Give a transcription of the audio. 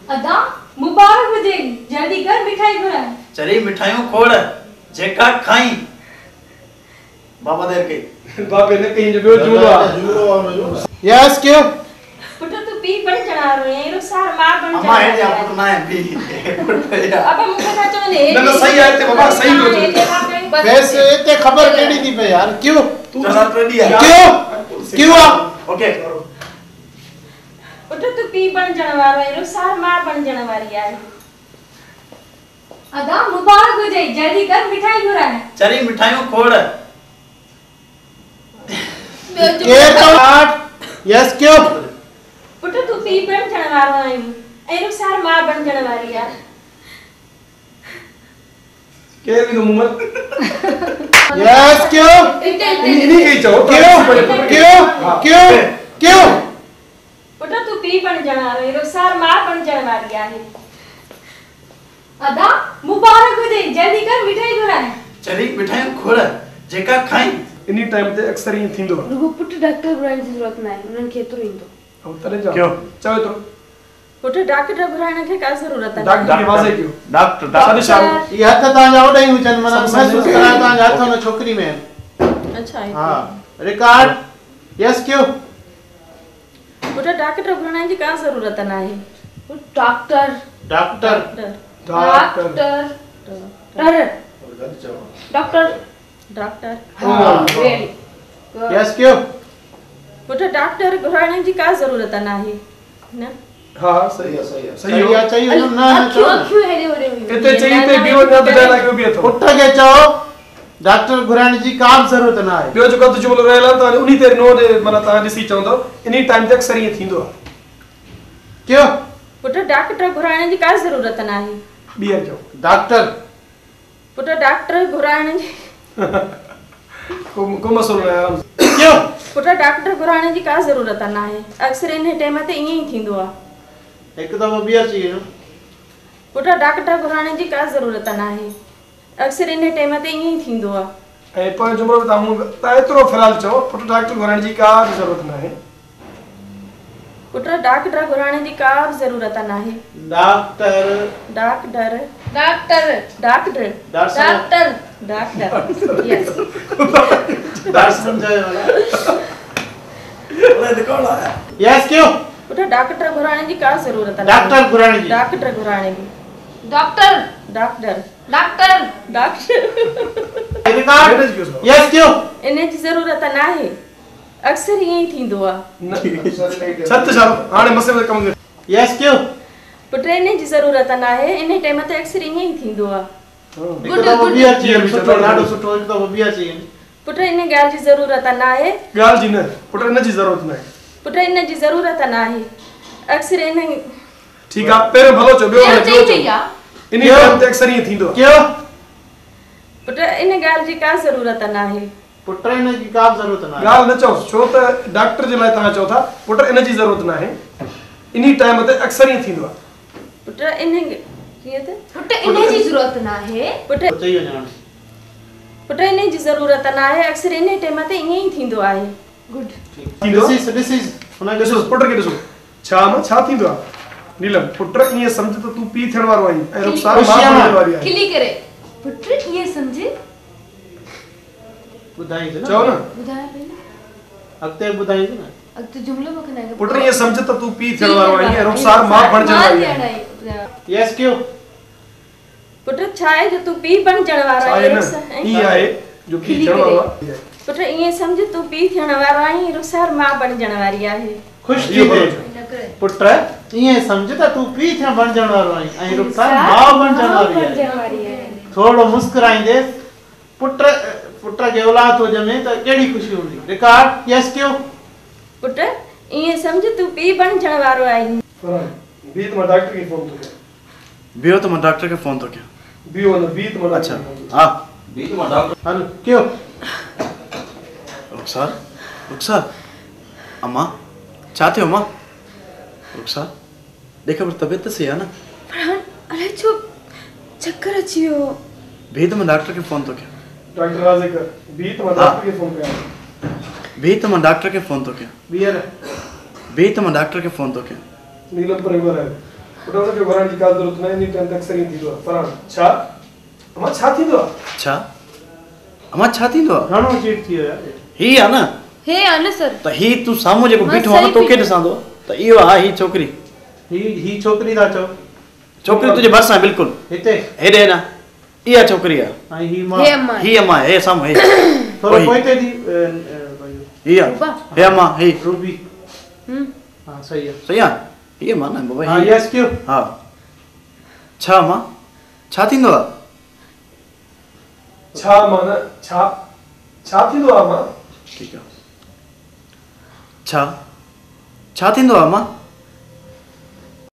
अदा मुबारक हुजे, जल्दी कर मिठाई घुराए। चली मिठाइयों खोड़ जेका खाई बाबा देर के बाबे ने कहीं जो झूलो यस क्यों पुट तू पी बन चढ़ा रहे हैं, सार मार बन अम्मा है या पुट ना है पी अब मुखे ना चले ना सही है ते बाबा सही हो वैसे ते खबर केड़ी थी पे यार क्यों चला रेडी है क्यों ओके पुट तू पी बन चढ़ा रहे हैं, सार मार बन चढ़ा वाली है। अदा मुबारक हो जाए, जल्दी कर मिठाई घुराए। चली मिठाइयों खोड़ केयर तो आठ यस क्यों पुट तू पी बन चढ़ा रहे हैं, एरो सार मार बन चढ़ा वाली है। के भी मुमल यस क्यों इन्हीं के चाहो क्यों क्यों पुट तू पी बन चढ़ा रहे हैं, सार मार बन चढ़ा वाली है। अदा मुबारक हो जाए, जल्दी कर मिठाई घुराए। चली मिठाइयों खोड़ जेका खाई इन्हीं टाइम ते अक्सर ही थींदो रुगो पुट डॉक्टर घुराइण जी जरूरत ना आहे, उनन केतरो इंदो। अब तने जा क्यों चलो तो पुट डॉक्टर घुराइण के का जरूरत आहे? डॉक्टर के वास्ते क्यों डॉक्टर शादी ये हथ ता जाओ नहीं हुजन मना महसूस करा ता हाथ में छोकरी में अच्छा है। हां रिकॉर्ड यस क्यों पुट डॉक्टर घुराइण जी का जरूरत ना आहे? Doctor doctor doctor doctor doctor हां वेरी यस क्यों पुट डॉक्टर घुराइण जी का जरूरत ना आहे ना? हां सही है सही हो चाहिए ना क्यों क्यों हेरे होरे इतने चाहिए ते बीओ ना डायलॉग क्यों भी तो उठ के चाहो डॉक्टर घुराइण जी काम जरूरत ना है बियो जो कद जुमलो रहला तो उन्हीं ते नो दे माना ता दिसी चाहंदो इन्हीं टाइम तक अक्सर ही थींदो क्यों पुट डॉक्टर घुराइण जी का जरूरत ना आहे? बियर जो डॉक्टर पुट डॉक्टर घुराइण जी को मसलो है क्यों पुट डॉक्टर घुराइण जी का जरूरत ना आहे? अक्सर इन टाइम ते इए ही थींदो आ। एकदम बियर चाहिए पुट डॉक्टर घुराइण जी का जरूरत ना आहे? अक्सर इन टाइम ते इए ही थींदो आ। ए पर जुमलो ता एतरो फिलहाल चो पुट डॉक्टर घुराइण जी का जरूरत ना है पुट डॉक्टर घुराइण जी का जरूरत ना आहे? Doctor doctor doctor doctor doctor doctor yes doctor समझाए वाला ओए देखो ना यस क्यों पुट डॉक्टर घुराइण जी का जरूरत ना? डॉक्टर घुराइण जी डॉक्टर घुराइण जी doctor doctor doctor doctor record yes क्यों इन जी जरूरत ना आहे? अक्सर इए ही थींदो आ। सत साल हाने मसे में कम यस क्यों पुट इन जी जरूरत ना आहे? इन टाइम ते अक्सर इए ही थींदो आ। गुड गुड बियर चाहिए सुठो लाडो सुठो एकदम बियर चाहिए पुट इन गाल जी जरूरत ना आहे? गाल जी न पुट इन जी जरूरत ना है पुट इन जी जरूरत ना आहे? अक्सर इन ठीक है पेर भलो चो बियो इन्हीं टाइम ते अक्सर ही थींदो क्यों पुट इन गाल जी का जरूरत ना आहे? पुट इन जी का जरूरत ना गाल न चो छो त डॉक्टर जे लाइ ता चो था पुट इन जी जरूरत ना है इन्हीं टाइम ते अक्सर ही थींदो पुट इन किए ते पुट इन जी जरूरत ना है पुट चाहिए जान पुट इन जी जरूरत ना आहे? अक्सर इन टाइम ते इए ही थींदो आहे। गुड दिस इज हुना ॾिसो पुट के ॾिसो छा मां छा थींदो आहे नीलम पुट ईअं सम्झ त तूं पी थियण वारो आहीं ऐं रुखसार मां थियण वारी आहे खिली करे पुट ये समझे बुधाई ना चओ न बुधाया पहले अगते बुधाई ना अब तो जुमलो मखन है पुट ईअं सम्झ त तूं पी थियण वारो आहीं ऐं रुखसार मां बणजण वारी आहे यस क्यों पुट छा आहे जो तू पी बणजण वारो आहे आहे? न ई आहे जो पी थियण वारो आहे पुट इए समझ तू पी थियण वारो आहीं, रुखसार मां बणजण वारी आहे। खुश थी पुट ये समझता तू पी थे बन जाण वारो आई ऐं रुखसार मां बन जाण वारी है थोड़ो मुस्कुराइंदे पुट पुट के औलाद हो जमे त केड़ी खुशी हुंदी रिकॉर्ड यस क्यों पुट इए समझ तू पी बणजण वारो आई। बी तो डॉक्टर के फोन तो बियो तो मैं डॉक्टर के फोन तो क्या बी वाला बी तो अच्छा हां बी तो डॉक्टर हेलो क्यों रुखसार रुखसार अम्मा चाहते हो अम्मा रुखसार देखा पर तबीयत तो सही है ना अरे चुप चक्कर अचियो भी तो मैं डॉक्टर के फोन तो क्या डॉक्टर राजे का बी तो डॉक्टर के फोन पे भी तो मैं डॉक्टर के फोन तो क्या बियर भी तो मैं डॉक्टर के फोन तो क्या नीलम पर एक बार है पुट उनखे घुराइण जी का ज़रूरत न आहे इन टाइम तक सही थींदो आहे फरान छा अमा छा थींदो आहे छा अमा छा थींदो आहे घणो चीट थी वियो यार ही आहे न हे आन सर त ही तू साम्हूं जेको मां बीठो आहे न सही तोखे पई- ॾिसां थो त इहो आहे ही छोकिरी ही छोकिरी था चओ छोकिरी तुंहिंजे भरिसां बिल्कुलु हिते हेॾे न इहा छोकिरी आहे ऐं ही मां हे अम्मा ही अमा हे साम्हूं हे थोरो ओही। पोइते थी ही आहे रूपा हे अमा ही रूबी हम्म हाँ सही है सही आहे ही अमा न बाबा हाँ ही यस क्यों हा छा अमा छा थींदो आहे छा माना छा थींदो आहे मां ठीकु आहे छा छा थींदो आहे अमा